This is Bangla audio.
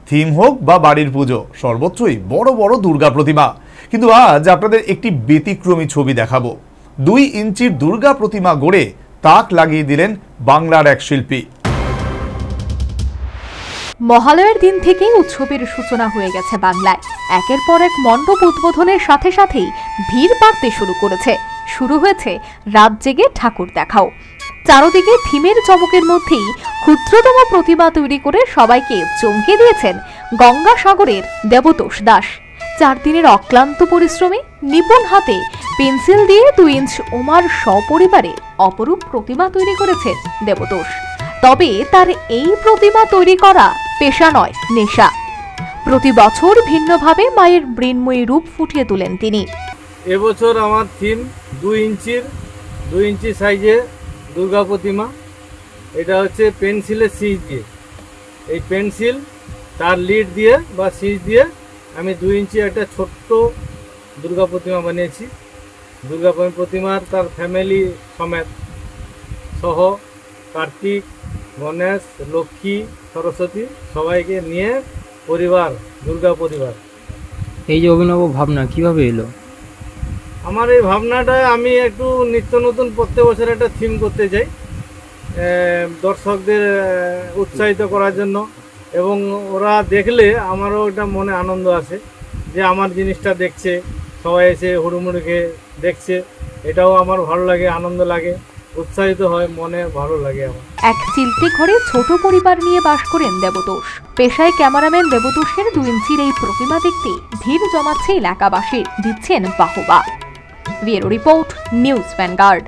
থিম হোক বা বাড়ির পুজো, সর্বত্রই বড় বড় দুর্গা প্রতিমা। কিন্তু আজ আপনাদের একটি ব্যতিক্রমী ছবি দেখাবো। 2 ইঞ্চির দুর্গা প্রতিমা গড়ে তাক লাগিয়ে দিলেন বাংলার এক শিল্পী। মহালয়ের দিন থেকেই উৎসবের সূচনা হয়ে গেছে বাংলায়। একের পর এক মণ্ডপ উদ্বোধনের সাথে সাথেই ভিড় বাড়তে শুরু হয়েছে রাত জেগে ঠাকুর দেখাও। চারদিকে থিমের চমকের মধ্যেই ক্ষুদ্রতম প্রতিমা তৈরি করে সবাইকে চমকে দিয়েছেন গঙ্গাসাগরের দেবতোষ দাস। 4 দিনের অক্লান্ত পরিশ্রমে নিপুণ হাতে পেন্সিল দিয়ে 2 ইঞ্চ ওমার সপরিবারে অপরূপ প্রতিমা তৈরি করেছেন দেবতোষ। তবে তার এই প্রতিমা তৈরি করা পেশা নয়, নেশা। প্রতি বছর ভিন্নভাবে মায়ের মৃন্ময়ী রূপ ফুটিয়ে তোলেন তিনি। এবছর আমার থিম 2 ইঞ্চি সাইজে দুর্গা প্রতিমা। এটা হচ্ছে পেন্সিলের সিজ দিয়ে, এই পেন্সিল তার লিড দিয়ে বা সিজ দিয়ে আমি 2 ইঞ্চি একটা ছোট্ট দুর্গা প্রতিমা বানিয়েছি। দুর্গা প্রতিমার তার ফ্যামিলি সমেত সহ কার্তিক, গণেশ, লক্ষ্মী, সরস্বতী সবাইকে নিয়ে পরিবার, দুর্গা পরিবার। এই যে অভিনব ভাবনা কিভাবে এলো? আমার এই ভাবনাটা আমি একটু নিত্য নতুন প্রত্যেক বছর একটা থিম করতে চাই, দর্শকদের উৎসাহিত করার জন্য, এবং ওরা দেখলে আমারও একটা মনে আনন্দ আসে যে আমার জিনিসটা দেখছে, সবাই এসে হুড়ুমুড়ি খেয়ে দেখছে, এটাও আমার ভালো লাগে, আনন্দ লাগে, উৎসাহিত হয়, মনে ভালো লাগে আমার। এক চিলতে ঘরে ছোট পরিবার নিয়ে বাস করেন দেবতোষ। পেশায় ক্যামেরাম্যান দেবতোষের 2 ইঞ্চির এই প্রতিমা দেখতে ভিড় জমাচ্ছে এলাকাবাসী, দিচ্ছেন বাহবা। Bureau report, news vanguard.